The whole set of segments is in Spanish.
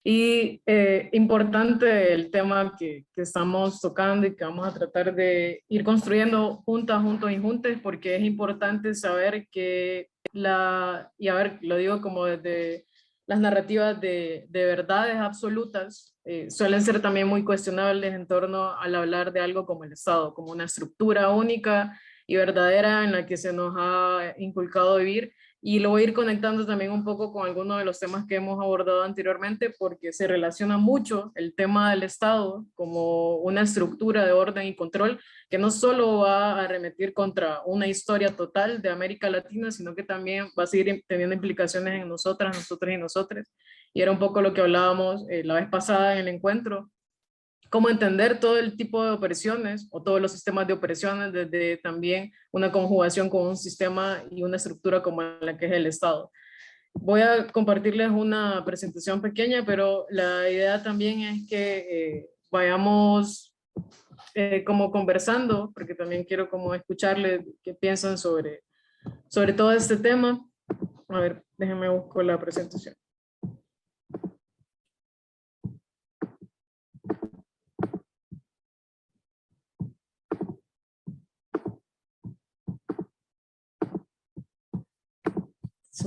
Y importante el tema que estamos tocando y que vamos a tratar de ir construyendo juntas, juntos y juntas, porque es importante saber que y a ver, lo digo como desde las narrativas de verdades absolutas, suelen ser también muy cuestionables en torno al hablar de algo como el Estado, como una estructura única y verdadera en la que se nos ha inculcado vivir. Y lo voy a ir conectando también un poco con algunos de los temas que hemos abordado anteriormente, porque se relaciona mucho el tema del Estado como una estructura de orden y control que no solo va a arremetir contra una historia total de América Latina, sino que también va a seguir teniendo implicaciones en nosotras, nosotros y nosotros. Y era un poco lo que hablábamos la vez pasada en el encuentro, cómo entender todo el tipo de opresiones o todos los sistemas de opresiones desde también una conjugación con un sistema y una estructura como la que es el Estado. Voy a compartirles una presentación pequeña, pero la idea también es que vayamos como conversando, porque también quiero como escucharles qué piensan sobre todo este tema. A ver, déjenme buscar la presentación.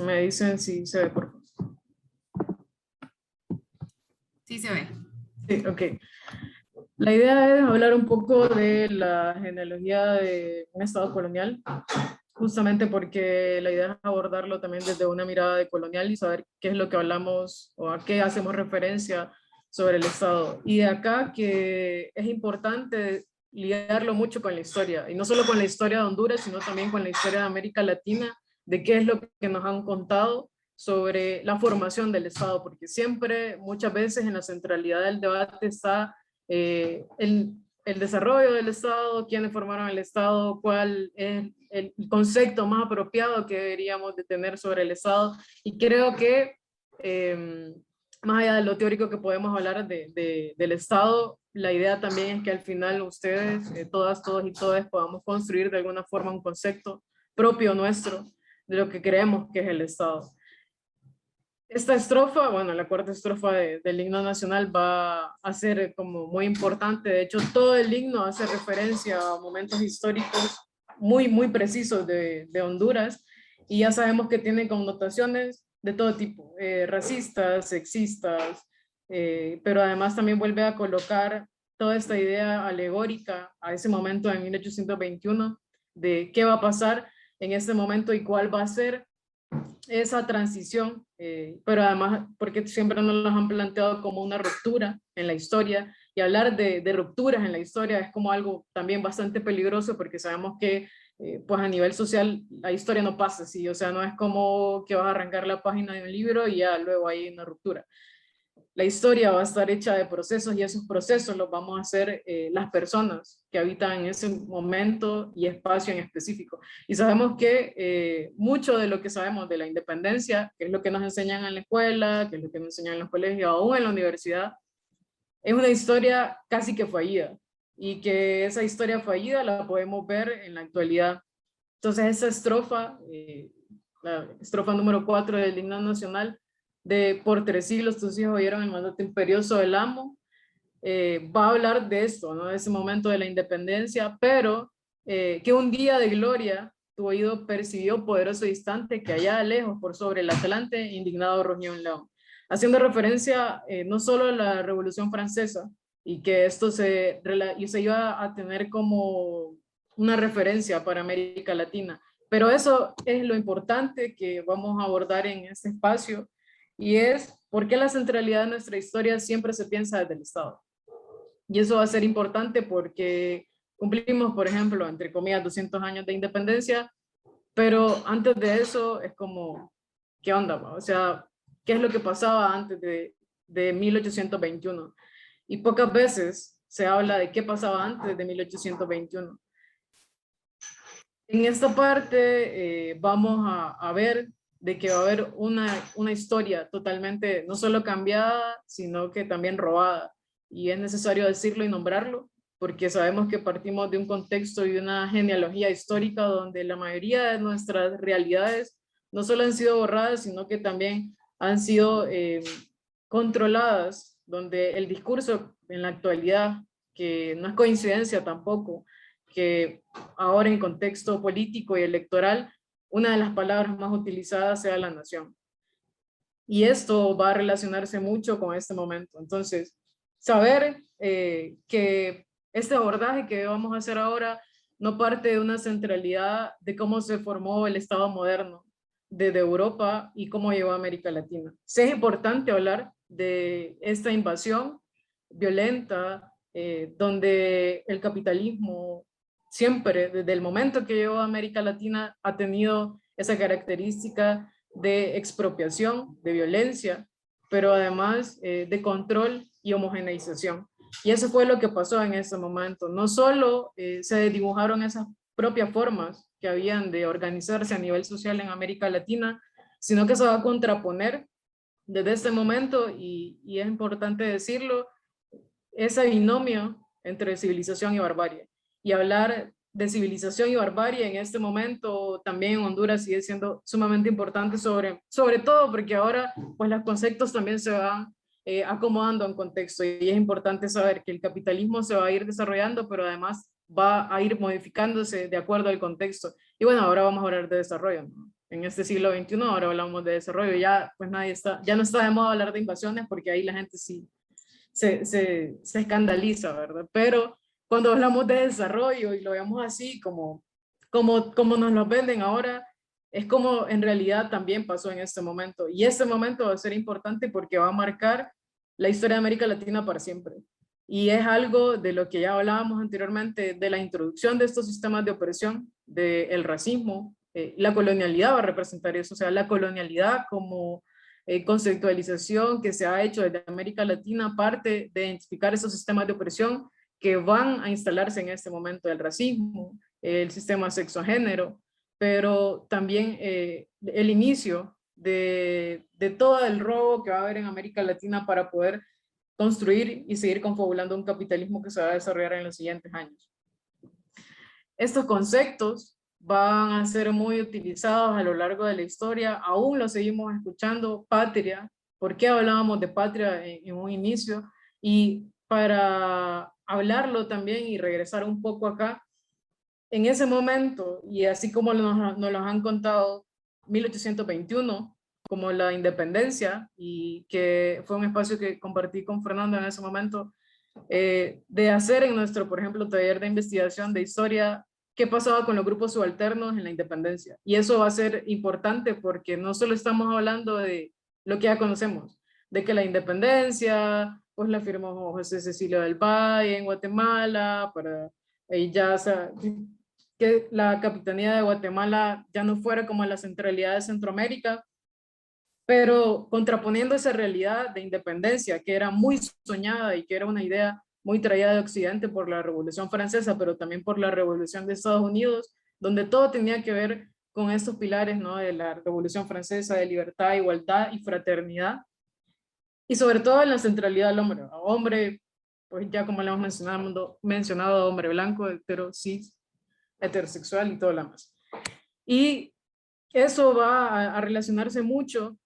Me dicen si se ve, por favor. Sí se ve. Sí, ok. La idea es hablar un poco de la genealogía de un Estado colonial, justamente porque la idea es abordarlo también desde una mirada de colonial y saber qué es lo que hablamos o a qué hacemos referencia sobre el Estado. Y de acá que es importante ligarlo mucho con la historia, y no solo con la historia de Honduras, sino también con la historia de América Latina, de qué es lo que nos han contado sobre la formación del Estado, porque siempre, muchas veces en la centralidad del debate está el desarrollo del Estado, quiénes formaron el Estado, cuál es el concepto más apropiado que deberíamos de tener sobre el Estado. Y creo que más allá de lo teórico que podemos hablar del Estado, la idea también es que al final ustedes, todas, todos y todas, podamos construir de alguna forma un concepto propio nuestro de lo que creemos que es el Estado. Esta estrofa, bueno, la cuarta estrofa del himno nacional va a ser como muy importante. De hecho, todo el himno hace referencia a momentos históricos muy, muy precisos de Honduras, y ya sabemos que tiene connotaciones de todo tipo, racistas, sexistas, pero además también vuelve a colocar toda esta idea alegórica a ese momento en 1821 de qué va a pasar en este momento y cuál va a ser esa transición, pero además porque siempre nos los han planteado como una ruptura en la historia, y hablar de rupturas en la historia es como algo también bastante peligroso, porque sabemos que pues a nivel social la historia no pasa así, o sea, no es como que vas a arrancar la página de un libro y ya luego hay una ruptura. La historia va a estar hecha de procesos, y esos procesos los vamos a hacer las personas que habitan en ese momento y espacio en específico. Y sabemos que mucho de lo que sabemos de la independencia, que es lo que nos enseñan en la escuela, que es lo que nos enseñan en los colegios, aún en la universidad, es una historia casi que fallida, y que esa historia fallida la podemos ver en la actualidad. Entonces esa estrofa, la estrofa número 4 del himno nacional, de por 3 siglos tus hijos oyeron el mandato imperioso del amo, va a hablar de esto, ¿no? De ese momento de la independencia, pero que un día de gloria tu oído percibió poderoso instante, que allá lejos por sobre el Atlante indignado rugió un león, haciendo referencia no solo a la Revolución Francesa, y que esto se iba a tener como una referencia para América Latina, pero eso es lo importante que vamos a abordar en este espacio, y es por qué la centralidad de nuestra historia siempre se piensa desde el Estado. Y eso va a ser importante porque cumplimos, por ejemplo, entre comillas, 200 años de independencia, pero antes de eso es como, ¿qué onda? O sea, ¿qué es lo que pasaba antes de 1821? Y pocas veces se habla de qué pasaba antes de 1821. En esta parte vamos a ver de que va a haber una historia totalmente, no solo cambiada, sino que también robada. Y es necesario decirlo y nombrarlo, porque sabemos que partimos de un contexto y de una genealogía histórica donde la mayoría de nuestras realidades no solo han sido borradas, sino que también han sido controladas, donde el discurso en la actualidad, que no es coincidencia tampoco, que ahora en contexto político y electoral, una de las palabras más utilizadas sea la nación. Y esto va a relacionarse mucho con este momento. Entonces, saber que este abordaje que vamos a hacer ahora no parte de una centralidad de cómo se formó el Estado moderno desde Europa y cómo llegó a América Latina. Sí es importante hablar de esta invasión violenta, donde el capitalismo siempre, desde el momento que llegó a América Latina, ha tenido esa característica de expropiación, de violencia, pero además de control y homogeneización. Y eso fue lo que pasó en ese momento. No solo se dibujaron esas propias formas que habían de organizarse a nivel social en América Latina, sino que se va a contraponer desde este momento, y es importante decirlo, ese binomio entre civilización y barbarie. Y hablar de civilización y barbarie en este momento también en Honduras sigue siendo sumamente importante, sobre todo porque ahora pues los conceptos también se van acomodando en contexto, y es importante saber que el capitalismo se va a ir desarrollando, pero además va a ir modificándose de acuerdo al contexto. Y bueno, ahora vamos a hablar de desarrollo, ¿no? En este siglo XXI ahora hablamos de desarrollo, ya pues ya no está de moda hablar de invasiones, porque ahí la gente sí se escandaliza, ¿verdad? Pero cuando hablamos de desarrollo y lo vemos así como nos lo venden ahora, es como en realidad también pasó en este momento. Y este momento va a ser importante porque va a marcar la historia de América Latina para siempre. Y es algo de lo que ya hablábamos anteriormente, de la introducción de estos sistemas de opresión, del racismo. La colonialidad va a representar eso, o sea, la colonialidad como conceptualización que se ha hecho desde América Latina, parte de identificar esos sistemas de opresión que van a instalarse en este momento: el racismo, el sistema sexo-género, pero también el inicio de todo el robo que va a haber en América Latina para poder construir y seguir confabulando un capitalismo que se va a desarrollar en los siguientes años. Estos conceptos van a ser muy utilizados a lo largo de la historia, aún lo seguimos escuchando: patria. ¿Por qué hablábamos de patria en un inicio? Y para hablarlo también y regresar un poco acá, en ese momento, y así como nos lo han contado, 1821 como la independencia, y que fue un espacio que compartí con Fernando en ese momento, de hacer en nuestro, por ejemplo, taller de investigación de historia, qué pasaba con los grupos subalternos en la independencia. Y eso va a ser importante porque no solo estamos hablando de lo que ya conocemos, de que la independencia, pues la firmó José Cecilio del Valle en Guatemala, para ya, o sea, que la capitanía de Guatemala ya no fuera como la centralidad de Centroamérica, pero contraponiendo esa realidad de independencia que era muy soñada y que era una idea muy traída de Occidente por la Revolución Francesa, pero también por la Revolución de Estados Unidos, donde todo tenía que ver con estos pilares, ¿no?, de la Revolución Francesa, de libertad, igualdad y fraternidad, y sobre todo en la centralidad del hombre. Hombre, pues ya como le hemos mencionado, hombre blanco, cis, heterosexual y todo lo demás. Y eso va a relacionarse mucho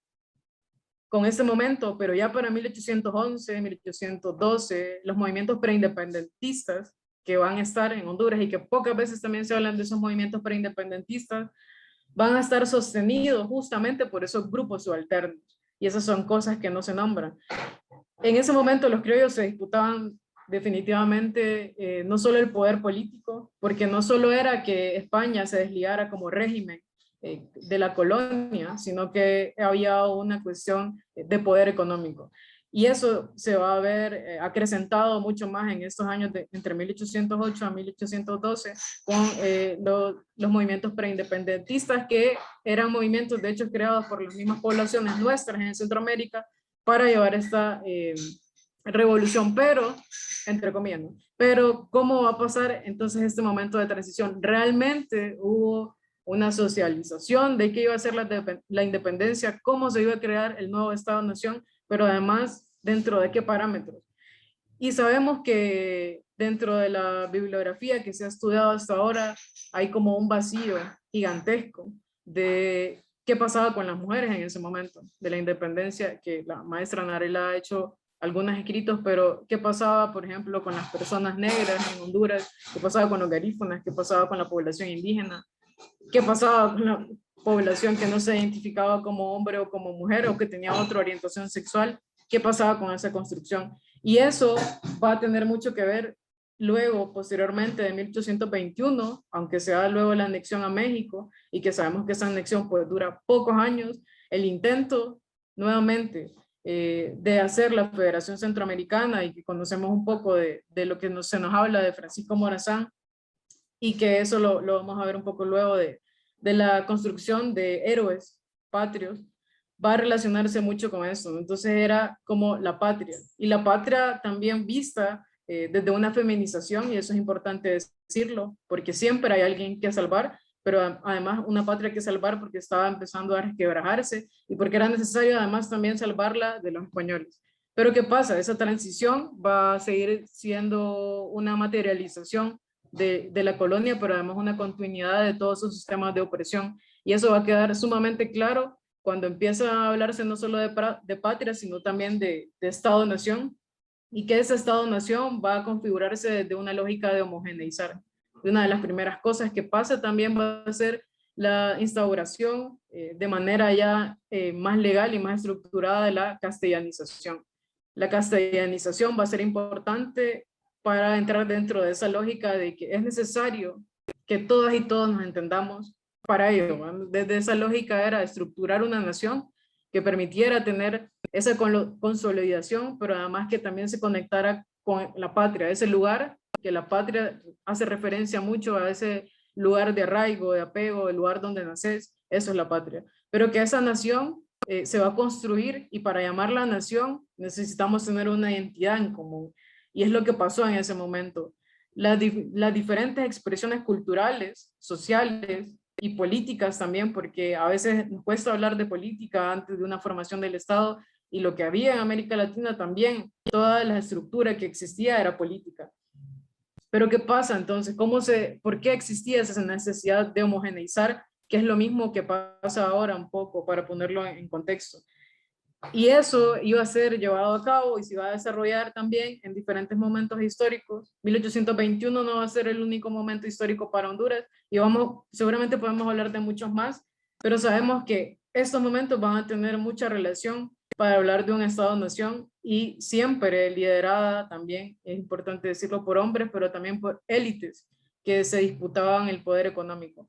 con este momento, pero ya para 1811, 1812, los movimientos preindependentistas que van a estar en Honduras, y que pocas veces también se hablan de esos movimientos preindependentistas, van a estar sostenidos justamente por esos grupos subalternos, y esas son cosas que no se nombran. En ese momento los criollos se disputaban definitivamente no solo el poder político, porque no solo era que España se desligara como régimen de la colonia, sino que había una cuestión de poder económico. Y eso se va a ver acrecentado mucho más en estos años entre 1808 a 1812 con los movimientos preindependentistas, que eran movimientos de hecho creados por las mismas poblaciones nuestras en Centroamérica para llevar esta revolución, pero, entre comillas, ¿no? Pero ¿cómo va a pasar entonces este momento de transición? Realmente hubo una socialización de qué iba a ser la independencia, cómo se iba a crear el nuevo Estado-Nación, pero además dentro de qué parámetros. Y sabemos que dentro de la bibliografía que se ha estudiado hasta ahora hay como un vacío gigantesco de qué pasaba con las mujeres en ese momento de la independencia, que la maestra Narela ha hecho algunos escritos, pero qué pasaba, por ejemplo, con las personas negras en Honduras, qué pasaba con los garífunas, qué pasaba con la población indígena, qué pasaba con la población que no se identificaba como hombre o como mujer o que tenía otra orientación sexual, qué pasaba con esa construcción. Y eso va a tener mucho que ver luego, posteriormente de 1821, aunque sea luego la anexión a México, y que sabemos que esa anexión pues dura pocos años, el intento nuevamente de hacer la Federación Centroamericana, y que conocemos un poco de lo que se nos habla de Francisco Morazán, y que eso lo vamos a ver un poco luego de la construcción de héroes patrios, va a relacionarse mucho con eso. Entonces era como la patria, y la patria también vista desde una feminización, y eso es importante decirlo, porque siempre hay alguien que salvar, pero además una patria que salvar porque estaba empezando a resquebrajarse y porque era necesario además también salvarla de los españoles. Pero ¿qué pasa? Esa transición va a seguir siendo una materialización de la colonia, pero además una continuidad de todos sus sistemas de opresión. Y eso va a quedar sumamente claro cuando empieza a hablarse no solo de patria, sino también de Estado-nación, y que ese Estado-nación va a configurarse desde una lógica de homogeneizar. Y una de las primeras cosas que pasa también va a ser la instauración de manera ya más legal y más estructurada de la castellanización. La castellanización va a ser importante para entrar dentro de esa lógica de que es necesario que todas y todos nos entendamos para ello. Desde esa lógica era estructurar una nación que permitiera tener esa consolidación, pero además que también se conectara con la patria, ese lugar que la patria hace referencia mucho a ese lugar de arraigo, de apego, el lugar donde naces, eso es la patria. Pero que esa nación se va a construir, y para llamarla nación necesitamos tener una identidad en común. Y es lo que pasó en ese momento. Las diferentes expresiones culturales, sociales y políticas también, porque a veces nos cuesta hablar de política antes de una formación del Estado, y lo que había en América Latina también, toda la estructura que existía era política. Pero ¿qué pasa entonces? ¿Por qué existía esa necesidad de homogeneizar? Que es lo mismo que pasa ahora un poco, para ponerlo en contexto. Y eso iba a ser llevado a cabo y se iba a desarrollar también en diferentes momentos históricos. 1821 no va a ser el único momento histórico para Honduras, y seguramente podemos hablar de muchos más, pero sabemos que estos momentos van a tener mucha relación para hablar de un Estado-nación, y siempre liderada también, es importante decirlo, por hombres, pero también por élites que se disputaban el poder económico.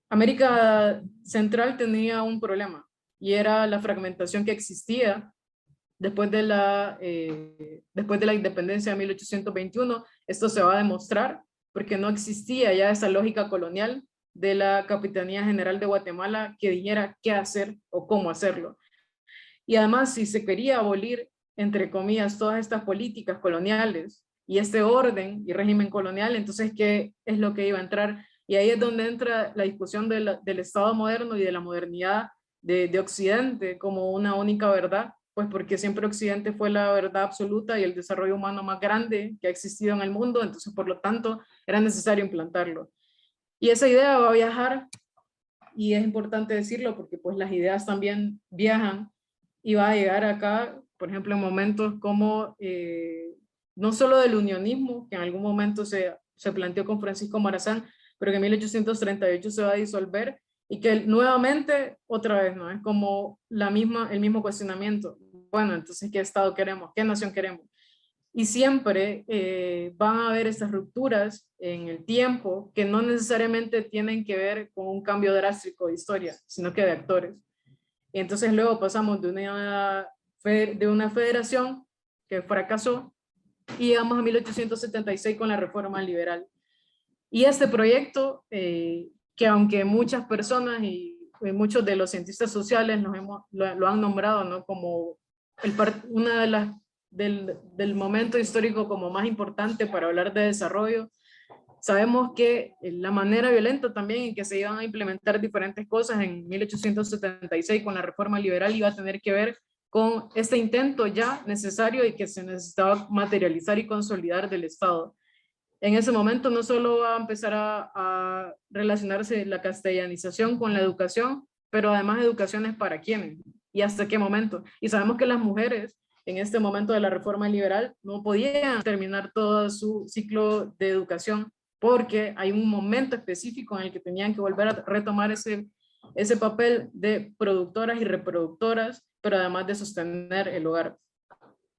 América Central tenía un problema, y era la fragmentación que existía después de la independencia de 1821. Esto se va a demostrar porque no existía ya esa lógica colonial de la Capitanía General de Guatemala que dijera qué hacer o cómo hacerlo. Y además, si se quería abolir, entre comillas, todas estas políticas coloniales y este orden y régimen colonial, entonces, ¿qué es lo que iba a entrar? Y ahí es donde entra la discusión del Estado moderno y de la modernidad de Occidente como una única verdad, pues porque siempre Occidente fue la verdad absoluta y el desarrollo humano más grande que ha existido en el mundo, entonces por lo tanto era necesario implantarlo. Y esa idea va a viajar, y es importante decirlo porque pues las ideas también viajan, y va a llegar acá, por ejemplo, en momentos como no solo del unionismo, que en algún momento se planteó con Francisco Morazán, pero que en 1838 se va a disolver, y que nuevamente, otra vez, ¿no? Es como el mismo cuestionamiento. Bueno, entonces, ¿qué Estado queremos? ¿Qué nación queremos? Y siempre van a haber estas rupturas en el tiempo que no necesariamente tienen que ver con un cambio drástico de historia, sino que de actores. Y entonces luego pasamos de una federación que fracasó, y llegamos a 1876 con la reforma liberal. Y este proyecto, que aunque muchas personas y muchos de los cientistas sociales lo han nombrado, ¿no?, como una de las del momento histórico como más importante para hablar de desarrollo, sabemos que la manera violenta también en que se iban a implementar diferentes cosas en 1876 con la reforma liberal iba a tener que ver con este intento ya necesario y que se necesitaba materializar y consolidar del Estado. En ese momento no solo va a empezar a relacionarse la castellanización con la educación, pero además educación es para quiénes y hasta qué momento. Y sabemos que las mujeres en este momento de la reforma liberal no podían terminar todo su ciclo de educación porque hay un momento específico en el que tenían que volver a retomar ese papel de productoras y reproductoras, pero además de sostener el hogar.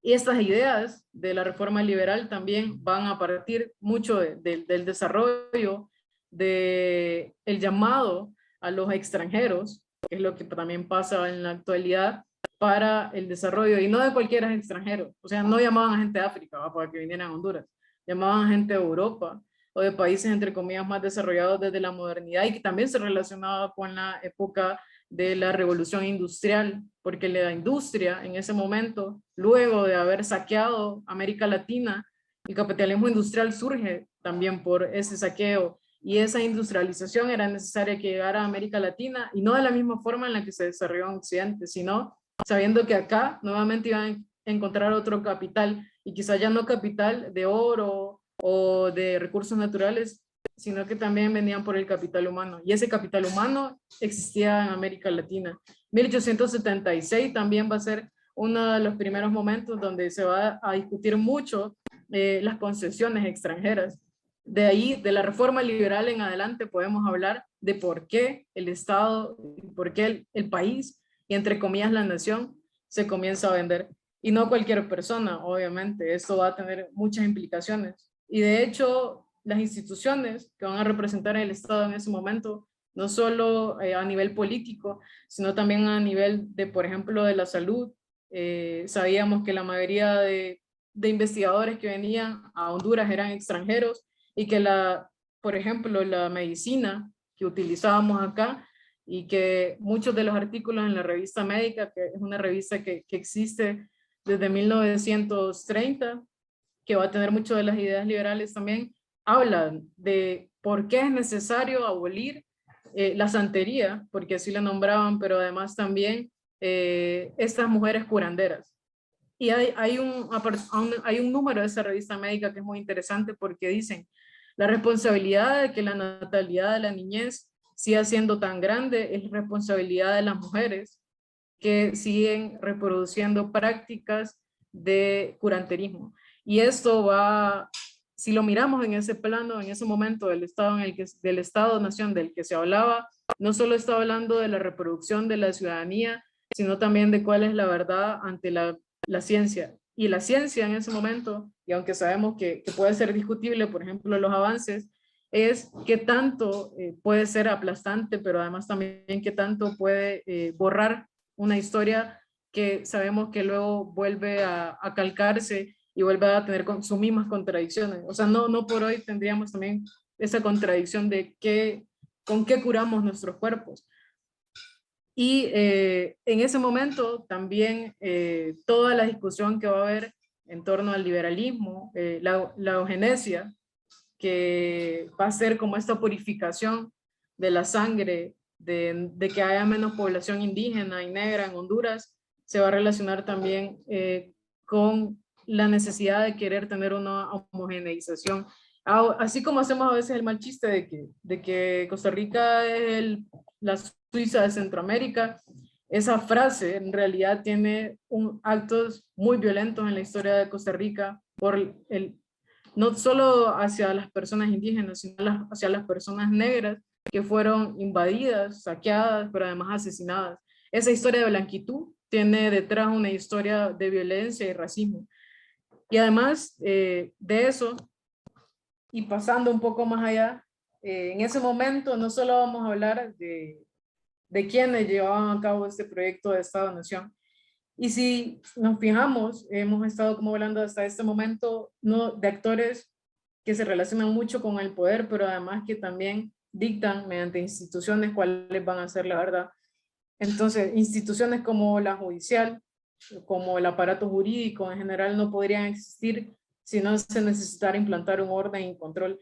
Y estas ideas de la reforma liberal también van a partir mucho del desarrollo, del llamado a los extranjeros, que es lo que también pasa en la actualidad, para el desarrollo, y no de cualquier extranjero. O sea, no llamaban a gente de África, ¿va?, para que vinieran a Honduras, llamaban a gente de Europa o de países, entre comillas, más desarrollados desde la modernidad y que también se relacionaba con la época de la revolución industrial, porque la industria en ese momento, luego de haber saqueado América Latina, el capitalismo industrial surge también por ese saqueo, y esa industrialización era necesaria que llegara a América Latina, y no de la misma forma en la que se desarrolló en Occidente, sino sabiendo que acá nuevamente iban a encontrar otro capital, y quizá ya no capital de oro o de recursos naturales, sino que también venían por el capital humano. Y ese capital humano existía en América Latina. 1876 también va a ser uno de los primeros momentos donde se va a discutir mucho las concesiones extranjeras. De ahí, de la reforma liberal en adelante, podemos hablar de por qué el Estado, por qué el país, y entre comillas la nación, se comienza a vender. Y no cualquier persona, obviamente. Esto va a tener muchas implicaciones. Y de hecho, las instituciones que van a representar el Estado en ese momento, no solo a nivel político, sino también a nivel de, por ejemplo, de la salud. Sabíamos que la mayoría de investigadores que venían a Honduras eran extranjeros y que por ejemplo, la medicina que utilizábamos acá y que muchos de los artículos en la revista médica, que es una revista que existe desde 1930, que va a tener mucho de las ideas liberales también, hablan de por qué es necesario abolir la santería, porque así la nombraban, pero además también estas mujeres curanderas. Y hay un número de esa revista médica que es muy interesante porque dicen, la responsabilidad de que la natalidad de la niñez siga siendo tan grande es responsabilidad de las mujeres que siguen reproduciendo prácticas de curanterismo. Y esto va, si lo miramos en ese plano, en ese momento del Estado, del Estado-Nación del que se hablaba, no solo está hablando de la reproducción de la ciudadanía, sino también de cuál es la verdad ante la ciencia. Y la ciencia en ese momento, y aunque sabemos que puede ser discutible, por ejemplo, los avances, es qué tanto puede ser aplastante, pero además también qué tanto puede borrar una historia que sabemos que luego vuelve a calcarse y vuelve a tener sus mismas contradicciones. O sea, no por hoy tendríamos también esa contradicción de con qué curamos nuestros cuerpos. Y en ese momento también toda la discusión que va a haber en torno al liberalismo, la eugenesia, que va a ser como esta purificación de la sangre, de que haya menos población indígena y negra en Honduras, se va a relacionar también con la necesidad de querer tener una homogeneización. Así como hacemos a veces el mal chiste de que Costa Rica es la Suiza de Centroamérica, esa frase en realidad tiene actos muy violentos en la historia de Costa Rica por no solo hacia las personas indígenas, sino hacia las personas negras que fueron invadidas, saqueadas, pero además asesinadas. Esa historia de blanquitud tiene detrás una historia de violencia y racismo. Y además de eso, y pasando un poco más allá, en ese momento no solo vamos a hablar de quienes llevaban a cabo este proyecto de Estado-Nación. Y si nos fijamos, hemos estado como hablando hasta este momento de actores que se relacionan mucho con el poder, pero además que también dictan mediante instituciones cuáles van a ser la verdad. Entonces, instituciones como la judicial, como el aparato jurídico en general no podrían existir si no se necesitara implantar un orden y control.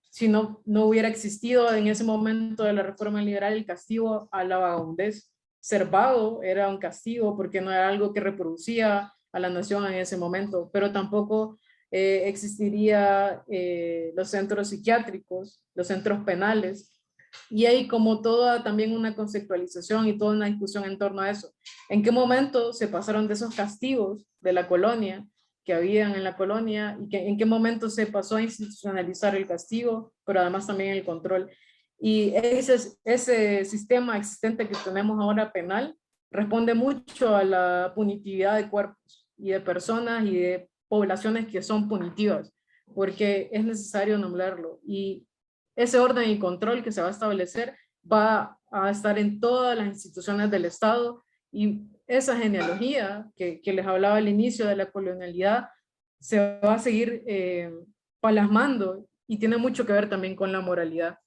Si no hubiera existido en ese momento de la reforma liberal el castigo a la vagabundez. Ser vago era un castigo porque no era algo que reproducía a la nación en ese momento, pero tampoco existiría los centros psiquiátricos, los centros penales, Y hay como toda también una conceptualización y toda una discusión en torno a eso. ¿En qué momento se pasaron de esos castigos de la colonia que habían en la colonia y en qué momento se pasó a institucionalizar el castigo, pero además también el control? Y ese sistema existente que tenemos ahora penal responde mucho a la punitividad de cuerpos y de personas y de poblaciones que son punitivas, porque es necesario nombrarlo. Y ese orden y control que se va a establecer va a estar en todas las instituciones del Estado, y esa genealogía que les hablaba al inicio de la colonialidad se va a seguir plasmando, y tiene mucho que ver también con la moralidad.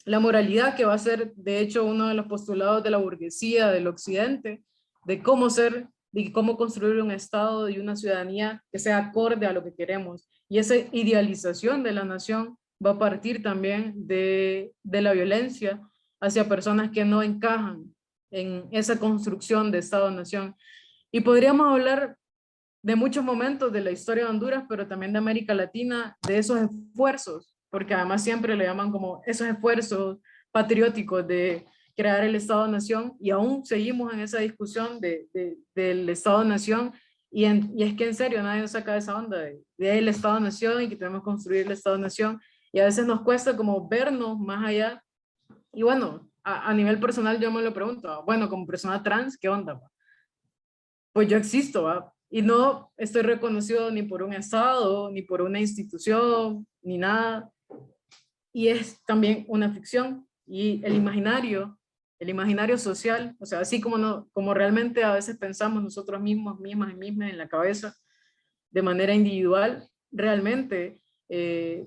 La moralidad que va a ser, de hecho, uno de los postulados de la burguesía del occidente, de cómo ser, de cómo construir un Estado y una ciudadanía que sea acorde a lo que queremos. Y esa idealización de la nación va a partir también de la violencia hacia personas que no encajan en esa construcción de Estado-nación. Y podríamos hablar de muchos momentos de la historia de Honduras, pero también de América Latina, de esos esfuerzos, porque además siempre le llaman como esos esfuerzos patrióticos de crear el Estado-Nación, y aún seguimos en esa discusión del Estado-Nación, y es que en serio nadie nos saca de esa onda del Estado-Nación y que tenemos que construir el Estado-Nación, y a veces nos cuesta como vernos más allá. Y bueno, a nivel personal yo me lo pregunto, bueno, como persona trans, ¿qué onda? Pues yo existo, ¿va? Y no estoy reconocido ni por un estado, ni por una institución, ni nada. Y es también una ficción. Y el imaginario social, o sea, así como, no, como realmente a veces pensamos nosotros mismos, mismas y mismas en la cabeza, de manera individual, realmente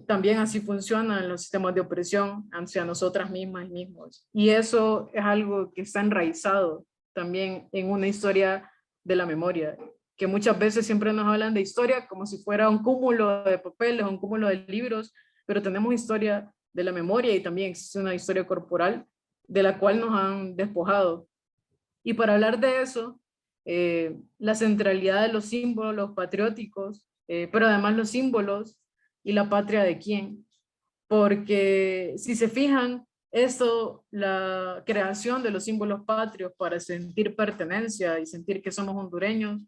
también así funcionan los sistemas de opresión hacia nosotras mismas y mismos. Y eso es algo que está enraizado también en una historia de la memoria, que muchas veces siempre nos hablan de historia como si fuera un cúmulo de papeles, un cúmulo de libros, pero tenemos historia de la memoria, y también existe una historia corporal de la cual nos han despojado. Y para hablar de eso, la centralidad de los símbolos patrióticos, pero además los símbolos y la patria de quién. Porque si se fijan, esto, la creación de los símbolos patrios para sentir pertenencia y sentir que somos hondureños,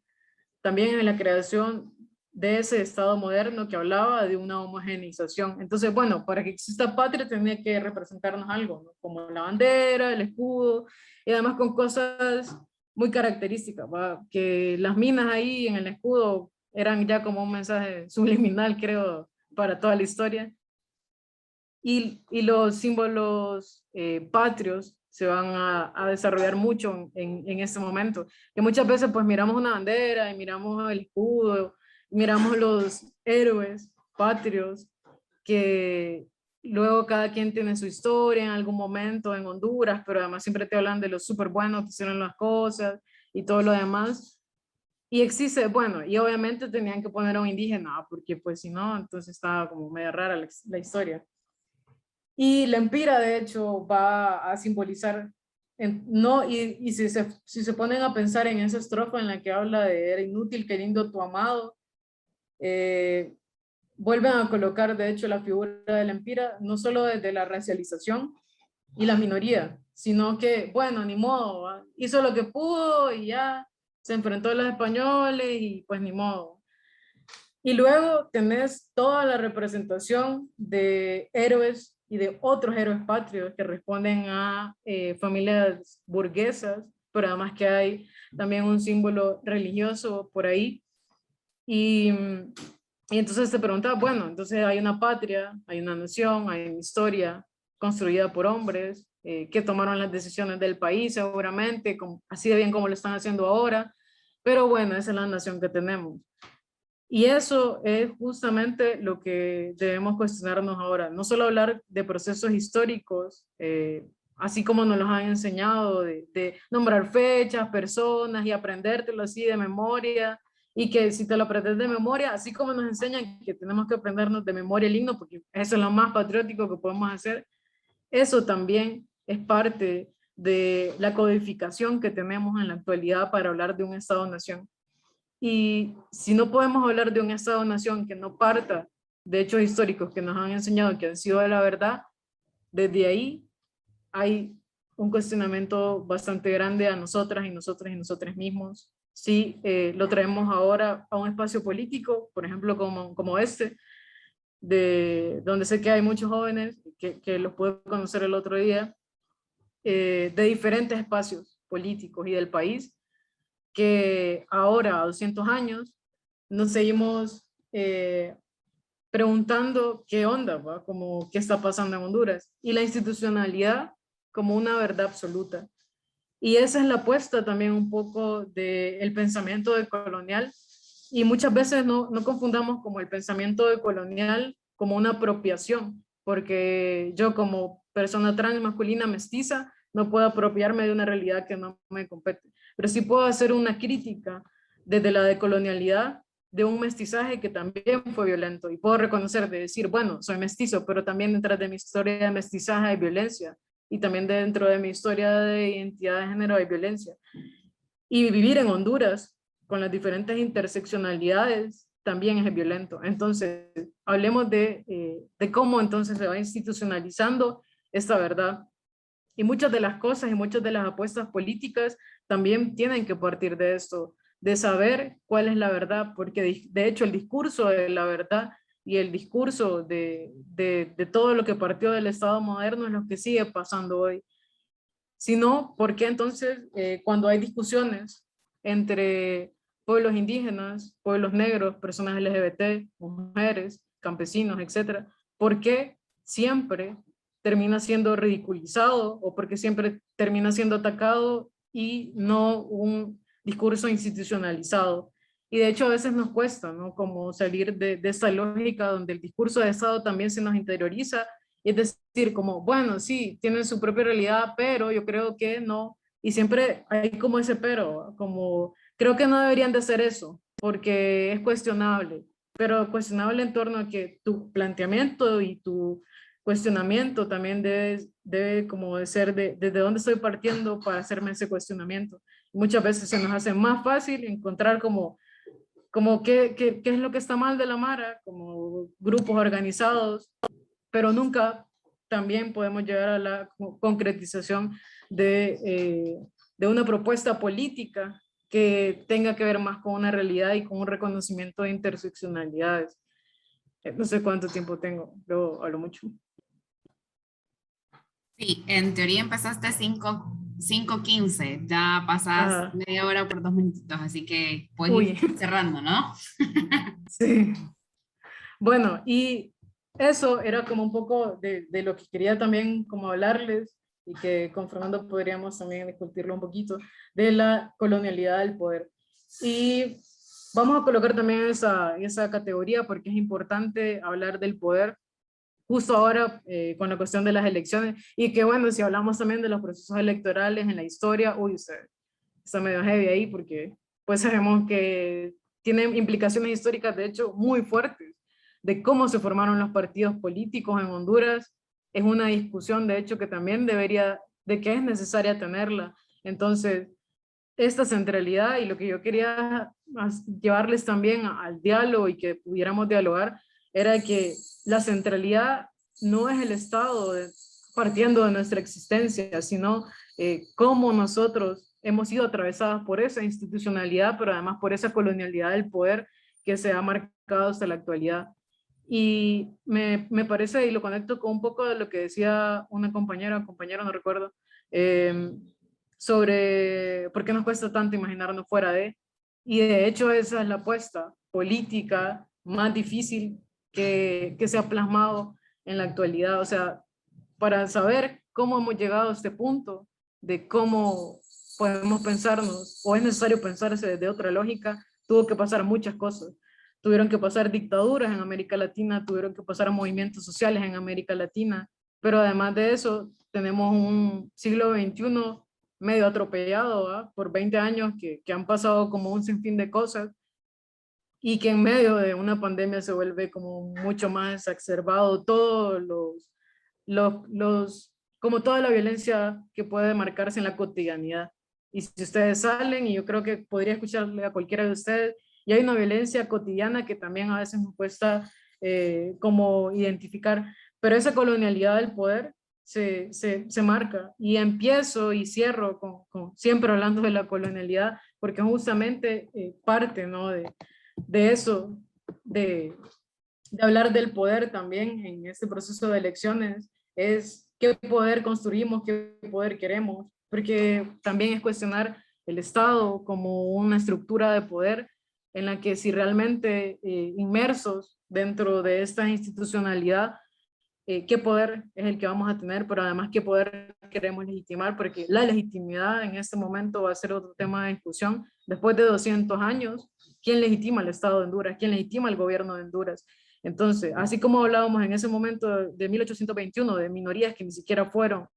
también en la creación de ese Estado moderno que hablaba de una homogeneización. Entonces, bueno, para que exista patria tenía que representarnos algo, ¿no? Como la bandera, el escudo, y además con cosas muy características, ¿va? Que las minas ahí en el escudo eran ya como un mensaje subliminal, creo, para toda la historia. Y los símbolos patrios se van a desarrollar mucho en este momento, que muchas veces pues miramos una bandera y miramos el escudo, miramos los héroes patrios, que luego cada quien tiene su historia en algún momento en Honduras, pero además siempre te hablan de los súper buenos que hicieron las cosas y todo lo demás. Y existe, bueno, y obviamente tenían que poner a un indígena, porque pues si no, entonces estaba como media rara la historia. Y la empira, de hecho, va a simbolizar, no, y si se ponen a pensar en esa estrofa en la que habla de era inútil queriendo tu amado, eh, vuelven a colocar, de hecho, la figura de la empira, no solo desde la racialización y la minoría, sino que, bueno, ni modo, ¿va? Hizo lo que pudo y ya se enfrentó a los españoles y pues ni modo. Y luego tenés toda la representación de héroes y de otros héroes patrios que responden a familias burguesas, pero además que hay también un símbolo religioso por ahí. Y entonces te preguntaba, bueno, entonces hay una patria, hay una nación, hay una historia construida por hombres que tomaron las decisiones del país seguramente, así de bien como lo están haciendo ahora, pero bueno, esa es la nación que tenemos. Y eso es justamente lo que debemos cuestionarnos ahora, no solo hablar de procesos históricos, así como nos los han enseñado, de nombrar fechas, personas y aprendértelo así de memoria, y que si te lo aprendes de memoria, así como nos enseñan que tenemos que aprendernos de memoria el himno, porque eso es lo más patriótico que podemos hacer, eso también es parte de la codificación que tenemos en la actualidad para hablar de un Estado-nación. Y si no podemos hablar de un Estado-nación que no parta de hechos históricos que nos han enseñado que han sido de la verdad, desde ahí hay un cuestionamiento bastante grande a nosotras y nosotros y nosotros mismos. Si lo traemos ahora a un espacio político, por ejemplo, como este, donde sé que hay muchos jóvenes, que los pude conocer el otro día, de diferentes espacios políticos y del país, que ahora, a 200 años, nos seguimos preguntando qué onda, ¿va? Como qué está pasando en Honduras, y la institucionalidad como una verdad absoluta. Y esa es la apuesta también un poco del pensamiento decolonial, y muchas veces no confundamos como el pensamiento decolonial como una apropiación, porque yo como persona trans masculina mestiza no puedo apropiarme de una realidad que no me compete, pero sí puedo hacer una crítica desde la decolonialidad de un mestizaje que también fue violento, y puedo reconocer, de decir, bueno, soy mestizo, pero también detrás de mi historia de mestizaje hay violencia, y también dentro de mi historia de identidad de género hay violencia. Y vivir en Honduras con las diferentes interseccionalidades también es violento. Entonces, hablemos de cómo entonces se va institucionalizando esta verdad. Y muchas de las cosas y muchas de las apuestas políticas también tienen que partir de esto, de saber cuál es la verdad, porque de hecho el discurso de la verdad y el discurso de todo lo que partió del Estado moderno es lo que sigue pasando hoy. Si no, ¿por qué entonces cuando hay discusiones entre pueblos indígenas, pueblos negros, personas LGBT, mujeres, campesinos, etcétera, por qué siempre termina siendo ridiculizado, o porque siempre termina siendo atacado y no un discurso institucionalizado? Y de hecho a veces nos cuesta, ¿no? Como salir de esta lógica donde el discurso de Estado también se nos interioriza. Es decir, como, bueno, sí, tienen su propia realidad, pero yo creo que no. Y siempre hay como ese pero, como, creo que no deberían de hacer eso, porque es cuestionable, pero cuestionable en torno a que tu planteamiento y tu cuestionamiento también debe como de ser desde dónde estoy partiendo para hacerme ese cuestionamiento. Muchas veces se nos hace más fácil encontrar como qué es lo que está mal de la Mara, como grupos organizados, pero nunca también podemos llegar a la concretización de una propuesta política que tenga que ver más con una realidad y con un reconocimiento de interseccionalidades. No sé cuánto tiempo tengo, luego hablo mucho. Sí, en teoría empezaste 5:15, ya pasas Ajá. media hora por 2 minutitos, así que puedes Uy, ir cerrando, ¿no? sí. Bueno, y eso era como un poco de lo que quería también como hablarles, y que con Fernando podríamos también discutirlo un poquito, de la colonialidad del poder. Y vamos a colocar también esa categoría porque es importante hablar del poder justo ahora con la cuestión de las elecciones, y que bueno, si hablamos también de los procesos electorales en la historia, uy, está medio heavy ahí porque pues sabemos que tiene implicaciones históricas de hecho muy fuertes de cómo se formaron los partidos políticos en Honduras. Es una discusión de hecho que también debería, de que es necesaria tenerla. Entonces, esta centralidad y lo que yo quería llevarles también al diálogo y que pudiéramos dialogar era que la centralidad no es el Estado partiendo de nuestra existencia, sino cómo nosotros hemos sido atravesados por esa institucionalidad, pero además por esa colonialidad del poder que se ha marcado hasta la actualidad. Y me parece, y lo conecto con un poco de lo que decía una compañera, compañero, no recuerdo, eh, sobre por qué nos cuesta tanto imaginarnos fuera de, y de hecho esa es la apuesta política más difícil que se ha plasmado en la actualidad. O sea, para saber cómo hemos llegado a este punto, de cómo podemos pensarnos, o es necesario pensarse desde otra lógica, tuvo que pasar muchas cosas. Tuvieron que pasar dictaduras en América Latina, tuvieron que pasar movimientos sociales en América Latina, pero además de eso, tenemos un siglo XXI medio atropellado, ¿va? Por 20 años que han pasado como un sinfín de cosas, y que en medio de una pandemia se vuelve como mucho más exacerbado todos como toda la violencia que puede marcarse en la cotidianidad. Y si ustedes salen, y yo creo que podría escucharle a cualquiera de ustedes, y hay una violencia cotidiana que también a veces nos cuesta como identificar, pero esa colonialidad del poder se marca. Y empiezo y cierro siempre hablando de la colonialidad, porque justamente parte, ¿no? de eso, de hablar del poder también en este proceso de elecciones, es qué poder construimos, qué poder queremos, porque también es cuestionar el Estado como una estructura de poder en la que si realmente inmersos dentro de esta institucionalidad, qué poder es el que vamos a tener, pero además qué poder queremos legitimar, porque la legitimidad en este momento va a ser otro tema de discusión. Después de 200 años, ¿quién legitima el Estado de Honduras? ¿Quién legitima el gobierno de Honduras? Entonces, así como hablábamos en ese momento de 1821, de minorías que ni siquiera fueron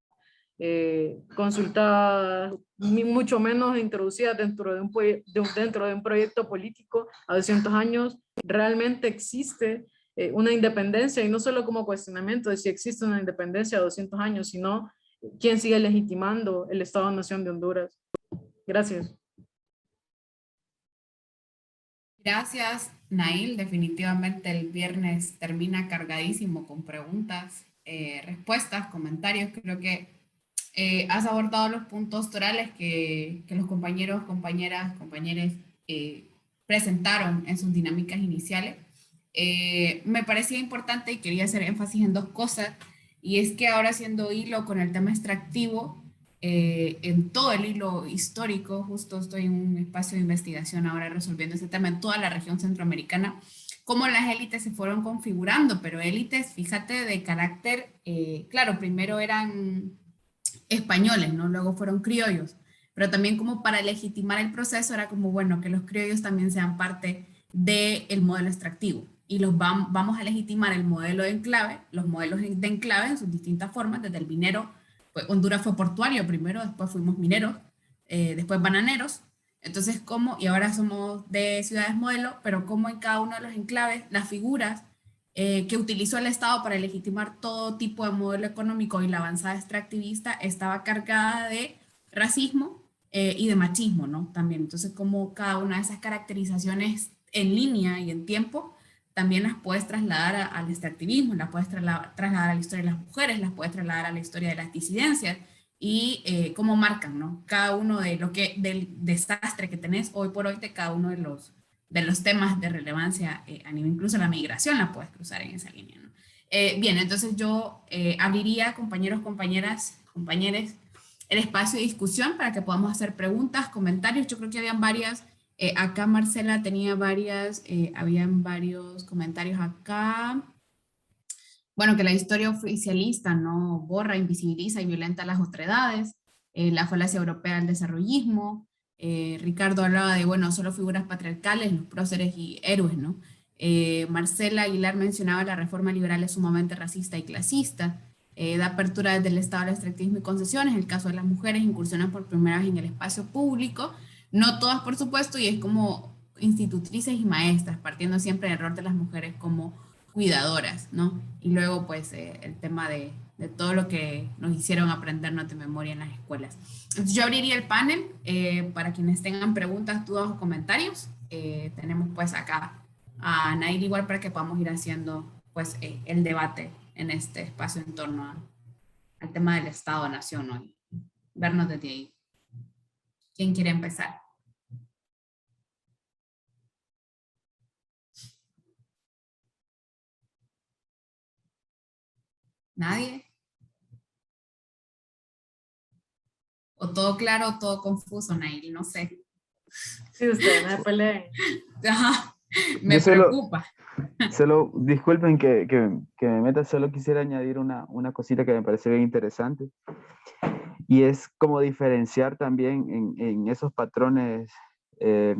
consultadas, ni mucho menos introducidas dentro de un proyecto político a 200 años, realmente existe una independencia, y no solo como cuestionamiento de si existe una independencia a 200 años, sino quién sigue legitimando el Estado-Nación de Honduras. Gracias. Gracias, Nail. Definitivamente el viernes termina cargadísimo con preguntas, respuestas, comentarios. Creo que has abordado los puntos torales que los compañeros, compañeras, compañeros presentaron en sus dinámicas iniciales. Me parecía importante y quería hacer énfasis en dos cosas, y es que ahora haciendo hilo con el tema extractivo, en todo el hilo histórico, justo estoy en un espacio de investigación ahora resolviendo ese tema en toda la región centroamericana, cómo las élites se fueron configurando, pero élites, fíjate, de carácter, claro, primero eran españoles, ¿no? Luego fueron criollos, pero también como para legitimar el proceso era como, bueno, que los criollos también sean parte del modelo extractivo y vamos a legitimar el modelo de enclave, los modelos de enclave en sus distintas formas, desde el minero, pues Honduras fue portuario primero, después fuimos mineros, después bananeros, entonces cómo, y ahora somos de ciudades modelo, pero cómo en cada uno de los enclaves las figuras que utilizó el Estado para legitimar todo tipo de modelo económico y la avanzada extractivista estaba cargada de racismo y de machismo, ¿no? También, entonces, como cada una de esas caracterizaciones en línea y en tiempo, también las puedes trasladar al extractivismo, las puedes trasladar a la historia de las mujeres, las puedes trasladar a la historia de las disidencias y cómo marcan, ¿no? Cada uno del desastre que tenés hoy por hoy de cada uno de los temas de relevancia a nivel, incluso la migración la puedes cruzar en esa línea, ¿no? Bien, entonces yo abriría, compañeros, compañeras, compañeros, el espacio de discusión para que podamos hacer preguntas, comentarios. Yo creo que habían varias, acá Marcela tenía varias, habían varios comentarios acá. Bueno, que la historia oficialista no borra, invisibiliza y violenta las otredades, la falacia europea del desarrollismo. Ricardo hablaba de, bueno, solo figuras patriarcales, los próceres y héroes, ¿no? Marcela Aguilar mencionaba la reforma liberal es sumamente racista y clasista, da apertura desde el Estado al extractivismo y concesiones, el caso de las mujeres incursionan por primera vez en el espacio público, no todas por supuesto, y es como institutrices y maestras, partiendo siempre del error de las mujeres como cuidadoras, ¿no? Y luego, pues, el tema de todo lo que nos hicieron aprendernos de memoria en las escuelas. Entonces, yo abriría el panel para quienes tengan preguntas, dudas o comentarios. Tenemos, pues, acá a Nail igual para que podamos ir haciendo, pues, el debate en este espacio en torno al tema del Estado-Nación, ¿no? Y vernos desde ahí. ¿Quién quiere empezar? ¿Nadie? ¿O todo claro o todo confuso, Nail? No sé. Sí, usted, no se peleen. Ajá, me Yo solo, preocupa. disculpen que me meta, solo quisiera añadir una cosita que me parece bien interesante, y es como diferenciar también en esos patrones eh,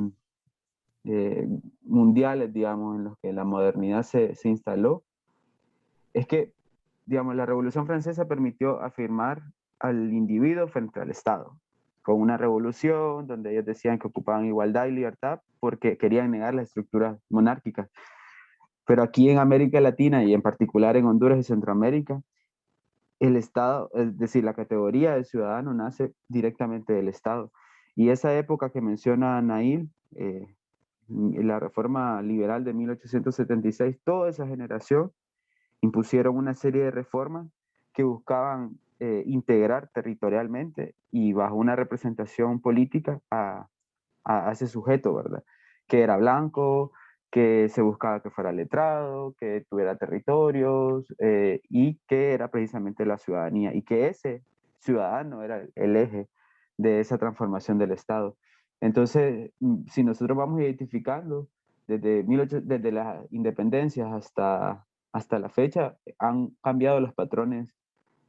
mundiales, digamos, en los que la modernidad se instaló. Es que, digamos, la Revolución Francesa permitió afirmar al individuo frente al Estado, con una revolución donde ellos decían que ocupaban igualdad y libertad porque querían negar las estructuras monárquicas. Pero aquí en América Latina y en particular en Honduras y Centroamérica, el Estado, es decir, la categoría de ciudadano nace directamente del Estado. Y esa época que menciona Nail, la reforma liberal de 1876, toda esa generación impusieron una serie de reformas que buscaban integrar territorialmente y bajo una representación política a ese sujeto, ¿verdad? Que era blanco, que se buscaba que fuera letrado, que tuviera territorios y que era precisamente la ciudadanía y que ese ciudadano era el eje de esa transformación del Estado. Entonces, si nosotros vamos identificando desde las independencias hasta la fecha, han cambiado los patrones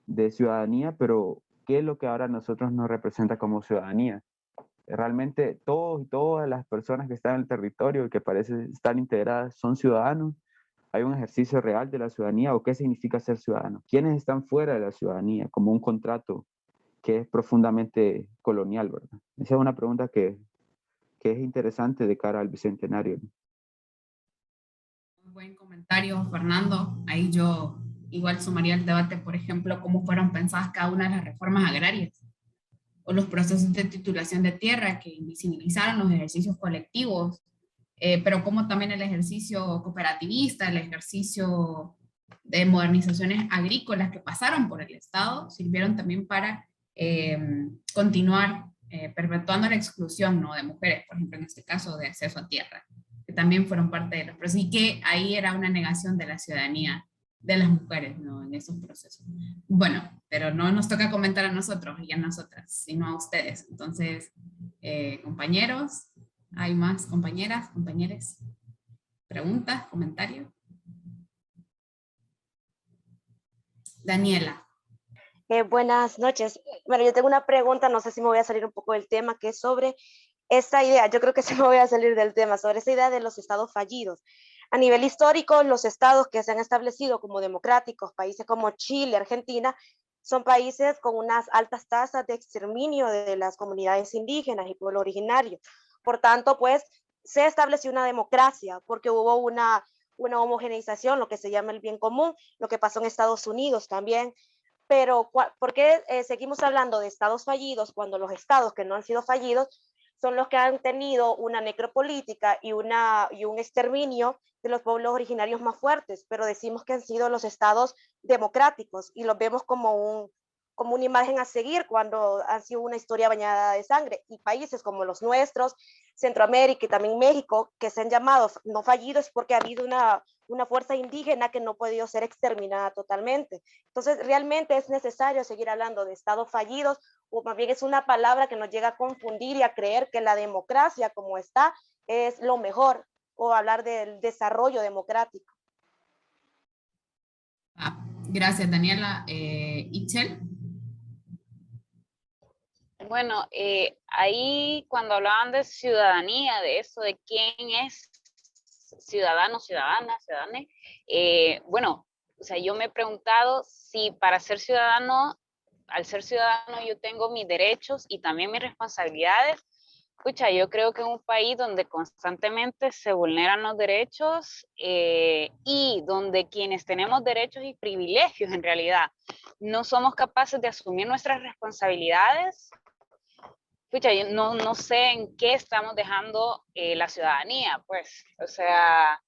de ciudadanía, pero ¿qué es lo que ahora a nosotros nos representa como ciudadanía? Realmente todos y todas las personas que están en el territorio y que parecen estar integradas son ciudadanos. ¿Hay un ejercicio real de la ciudadanía o qué significa ser ciudadano? ¿Quiénes están fuera de la ciudadanía como un contrato que es profundamente colonial, ¿verdad? Esa es una pregunta que es interesante de cara al Bicentenario. Muy buen comentario, Fernando. Ahí yo igual sumaría el debate, por ejemplo, cómo fueron pensadas cada una de las reformas agrarias o los procesos de titulación de tierra que invisibilizaron los ejercicios colectivos, pero como también el ejercicio cooperativista, el ejercicio de modernizaciones agrícolas que pasaron por el Estado, sirvieron también para continuar perpetuando la exclusión, ¿no?, de mujeres, por ejemplo, en este caso de acceso a tierra, que también fueron parte de los procesos, y que ahí era una negación de la ciudadanía de las mujeres, ¿no?, en esos procesos. Bueno, pero no nos toca comentar a nosotros y a nosotras, sino a ustedes. Entonces, compañeros, ¿hay más compañeras, compañeros? ¿Preguntas, comentarios? Daniela. Buenas noches. Bueno, yo tengo una pregunta, no sé si me voy a salir un poco del tema, que es sobre esta idea, yo creo que sí me voy a salir del tema, sobre esta idea de los estados fallidos. A nivel histórico, los estados que se han establecido como democráticos, países como Chile, Argentina, son países con unas altas tasas de exterminio de las comunidades indígenas y pueblos originarios. Por tanto, pues, se estableció una democracia porque hubo una homogeneización, lo que se llama el bien común, lo que pasó en Estados Unidos también. Pero, ¿por qué seguimos hablando de estados fallidos cuando los estados que no han sido fallidos son los que han tenido una necropolítica y un exterminio de los pueblos originarios más fuertes? Pero decimos que han sido los estados democráticos y los vemos como una imagen a seguir cuando ha sido una historia bañada de sangre. Y países como los nuestros, Centroamérica y también México, que se han llamado no fallidos porque ha habido una fuerza indígena que no ha podido ser exterminada totalmente. Entonces, realmente es necesario seguir hablando de estados fallidos, o más bien es una palabra que nos llega a confundir y a creer que la democracia como está es lo mejor, o hablar del desarrollo democrático. Gracias, Daniela. Itzel. Bueno, ahí cuando hablaban de ciudadanía, de eso, de quién es ciudadano, ciudadana, ciudadane, bueno, o sea, yo me he preguntado si para ser ciudadano, al ser ciudadano yo tengo mis derechos y también mis responsabilidades. Escucha, yo creo que en un país donde constantemente se vulneran los derechos y donde quienes tenemos derechos y privilegios en realidad no somos capaces de asumir nuestras responsabilidades, escucha, yo no sé en qué estamos dejando la ciudadanía, pues, o sea,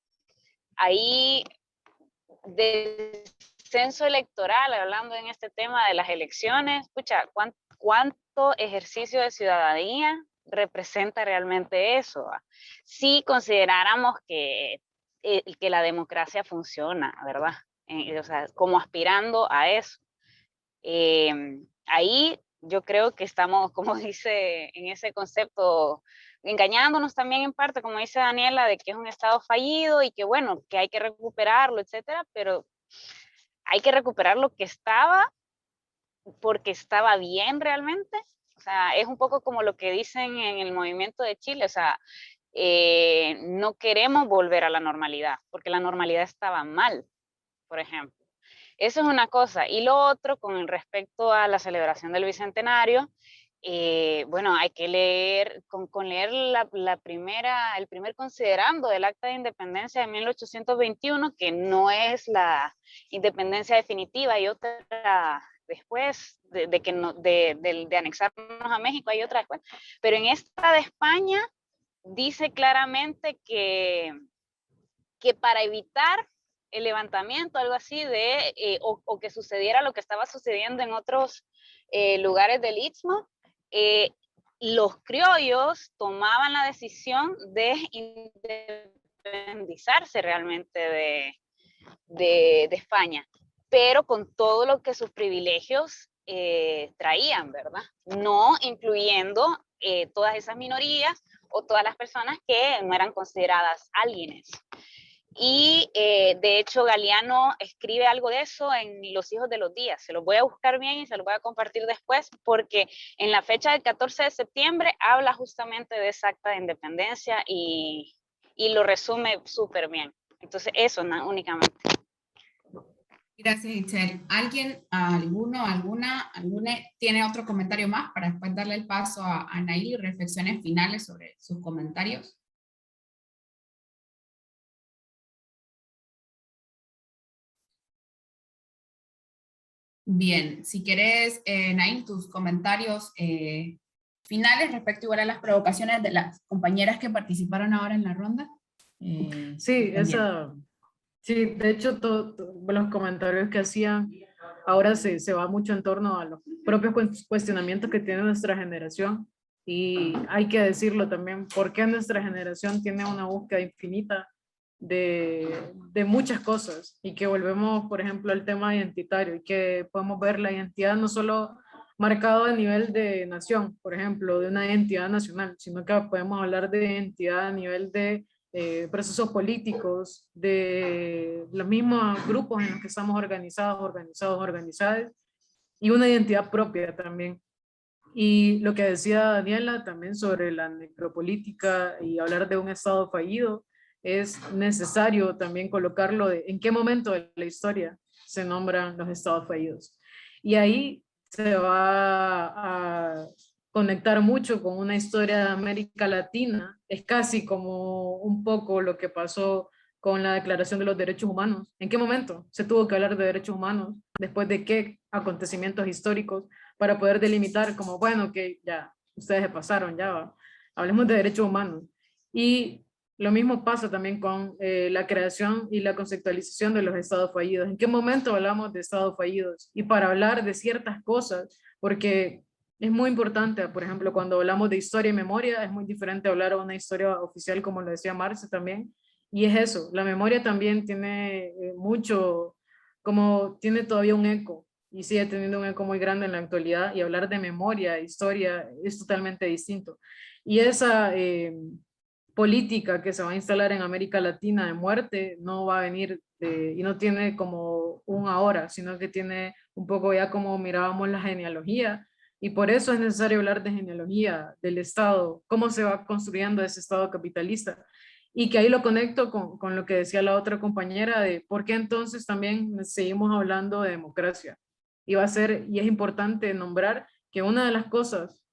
ahí del censo electoral, hablando en este tema de las elecciones, escucha, ¿cuánto ejercicio de ciudadanía representa realmente eso? Si consideráramos que la democracia funciona, ¿verdad? O sea, como aspirando a eso. Ahí yo creo que estamos, como dice en ese concepto, engañándonos también en parte, como dice Daniela, de que es un estado fallido y que bueno, que hay que recuperarlo, etcétera, pero hay que recuperar lo que estaba porque estaba bien realmente. O sea, es un poco como lo que dicen en el movimiento de Chile, o sea, no queremos volver a la normalidad, porque la normalidad estaba mal, por ejemplo. Eso es una cosa. Y lo otro, con respecto a la celebración del Bicentenario, bueno, hay que leer, con leer el primer considerando del Acta de Independencia de 1821, que no es la independencia definitiva, hay otra después de anexarnos a México, hay otra después, pero en esta de España dice claramente que para evitar levantamiento, algo así, o que sucediera lo que estaba sucediendo en otros lugares del Istmo, los criollos tomaban la decisión de independizarse realmente de España, pero con todo lo que sus privilegios traían, ¿verdad? No incluyendo todas esas minorías o todas las personas que no eran consideradas álienes. Y de hecho Galeano escribe algo de eso en Los hijos de los días. Se los voy a buscar bien y se los voy a compartir después, porque en la fecha del 14 de septiembre habla justamente de esa acta de independencia y lo resume súper bien. Entonces eso, no, únicamente. Gracias, Itzel. ¿Alguien, alguna tiene otro comentario más para después darle el paso a Nail y reflexiones finales sobre sus comentarios? Bien, si querés, Nail, tus comentarios finales respecto igual a las provocaciones de las compañeras que participaron ahora en la ronda. Sí, sí, de hecho los comentarios que hacían ahora se va mucho en torno a los propios cuestionamientos que tiene nuestra generación, y hay que decirlo también, porque nuestra generación tiene una búsqueda infinita de muchas cosas, y que volvemos, por ejemplo, al tema identitario, y que podemos ver la identidad no solo marcado a nivel de nación, por ejemplo, de una identidad nacional, sino que podemos hablar de identidad a nivel de procesos políticos, de los mismos grupos en los que estamos organizadas, y una identidad propia también. Y lo que decía Daniela también sobre la necropolítica y hablar de un Estado fallido, es necesario también colocarlo de en qué momento de la historia se nombran los Estados fallidos. Y ahí se va a conectar mucho con una historia de América Latina. Es casi como un poco lo que pasó con la Declaración de los Derechos Humanos. ¿En qué momento se tuvo que hablar de derechos humanos? ¿Después de qué acontecimientos históricos? Para poder delimitar como, bueno, que ya, ustedes se pasaron, ya va. Hablemos de derechos humanos. Y lo mismo pasa también con la creación y la conceptualización de los estados fallidos. ¿En qué momento hablamos de estados fallidos? Y para hablar de ciertas cosas, porque es muy importante, por ejemplo, cuando hablamos de historia y memoria, es muy diferente hablar de una historia oficial, como lo decía Marce también, y es eso, la memoria también tiene mucho, como tiene todavía un eco, y sigue teniendo un eco muy grande en la actualidad, y hablar de memoria, historia, es totalmente distinto. Y esa política que se va a instalar en América Latina de muerte no va a venir y no tiene como un ahora, sino que tiene un poco ya como mirábamos la genealogía, y por eso es necesario hablar de genealogía del Estado, cómo se va construyendo ese Estado capitalista, y que ahí lo conecto con lo que decía la otra compañera de por qué entonces también seguimos hablando de democracia. Y va a ser, y es importante nombrar que una de las cosas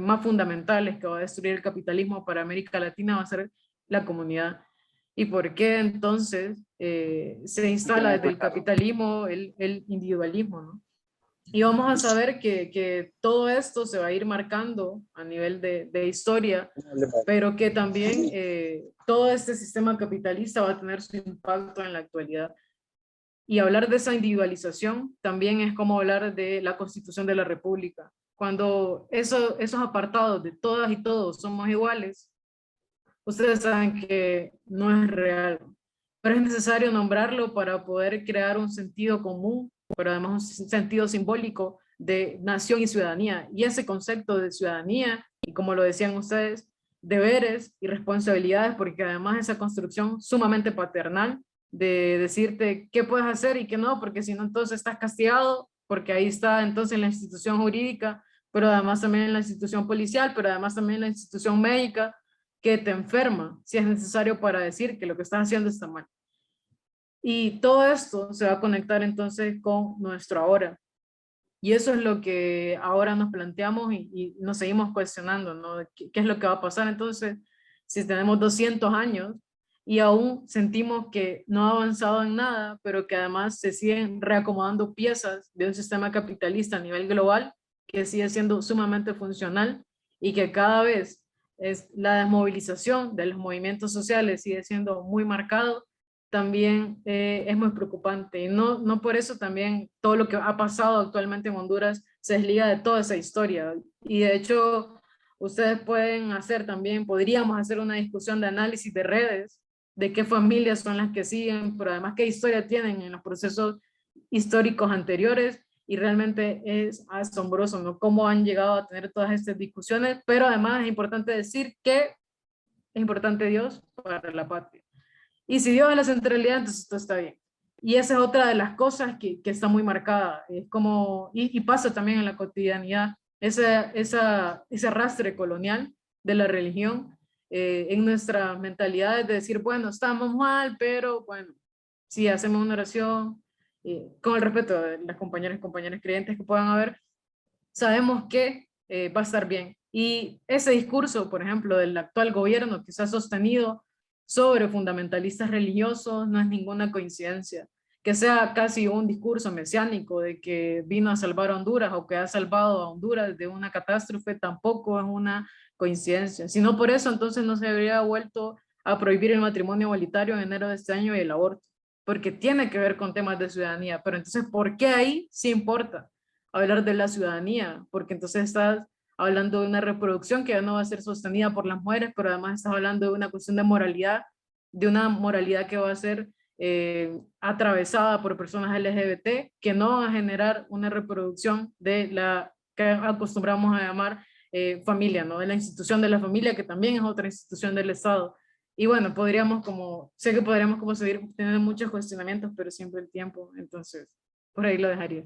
más fundamentales que va a destruir el capitalismo para América Latina va a ser la comunidad. ¿Y por qué entonces se instala desde el capitalismo el individualismo, ¿no? Y vamos a saber que todo esto se va a ir marcando a nivel de historia, pero que también todo este sistema capitalista va a tener su impacto en la actualidad. Y hablar de esa individualización también es como hablar de la Constitución de la República. Cuando esos apartados de todas y todos somos iguales, ustedes saben que no es real, pero es necesario nombrarlo para poder crear un sentido común, pero además un sentido simbólico de nación y ciudadanía. Y ese concepto de ciudadanía, y como lo decían ustedes, deberes y responsabilidades, porque además esa construcción sumamente paternal de decirte qué puedes hacer y qué no, porque si no entonces estás castigado, porque ahí está entonces la institución jurídica, pero además también la institución policial, pero además también la institución médica, que te enferma si es necesario para decir que lo que estás haciendo está mal. Y todo esto se va a conectar entonces con nuestro ahora. Y eso es lo que ahora nos planteamos y nos seguimos cuestionando, ¿no? ¿Qué es lo que va a pasar entonces si tenemos 200 años y aún sentimos que no ha avanzado en nada, pero que además se siguen reacomodando piezas de un sistema capitalista a nivel global que sigue siendo sumamente funcional, y que cada vez la desmovilización de los movimientos sociales sigue siendo muy marcado, también es muy preocupante. Y no por eso también todo lo que ha pasado actualmente en Honduras se desliga de toda esa historia. Y de hecho, ustedes pueden hacer también, podríamos hacer una discusión de análisis de redes, de qué familias son las que siguen, pero además qué historia tienen en los procesos históricos anteriores, y realmente es asombroso, ¿no? Cómo han llegado a tener todas estas discusiones, pero además es importante decir que es importante Dios para la patria. Y si Dios es la centralidad, entonces todo está bien. Y esa es otra de las cosas que está muy marcada. Es como, y pasa también en la cotidianidad, ese arrastre colonial de la religión en nuestra mentalidad es de decir, bueno, estamos mal, pero bueno, si hacemos una oración, con el respeto de las compañeras y compañeros creyentes que puedan haber, sabemos que va a estar bien. Y ese discurso, por ejemplo, del actual gobierno que se ha sostenido sobre fundamentalistas religiosos no es ninguna coincidencia. Que sea casi un discurso mesiánico de que vino a salvar a Honduras o que ha salvado a Honduras de una catástrofe tampoco es una coincidencia. Si no por eso, entonces no se habría vuelto a prohibir el matrimonio igualitario en enero de este año y el aborto, porque tiene que ver con temas de ciudadanía. Pero entonces, ¿por qué ahí sí importa hablar de la ciudadanía? Porque entonces estás hablando de una reproducción que ya no va a ser sostenida por las mujeres, pero además estás hablando de una cuestión de moralidad, de una moralidad que va a ser atravesada por personas LGBT, que no van a generar una reproducción de la que acostumbramos a llamar familia, ¿no? De la institución de la familia, que también es otra institución del Estado. Y bueno, podríamos como, sé que podríamos como seguir teniendo muchos cuestionamientos, pero siempre el tiempo, entonces por ahí lo dejaría.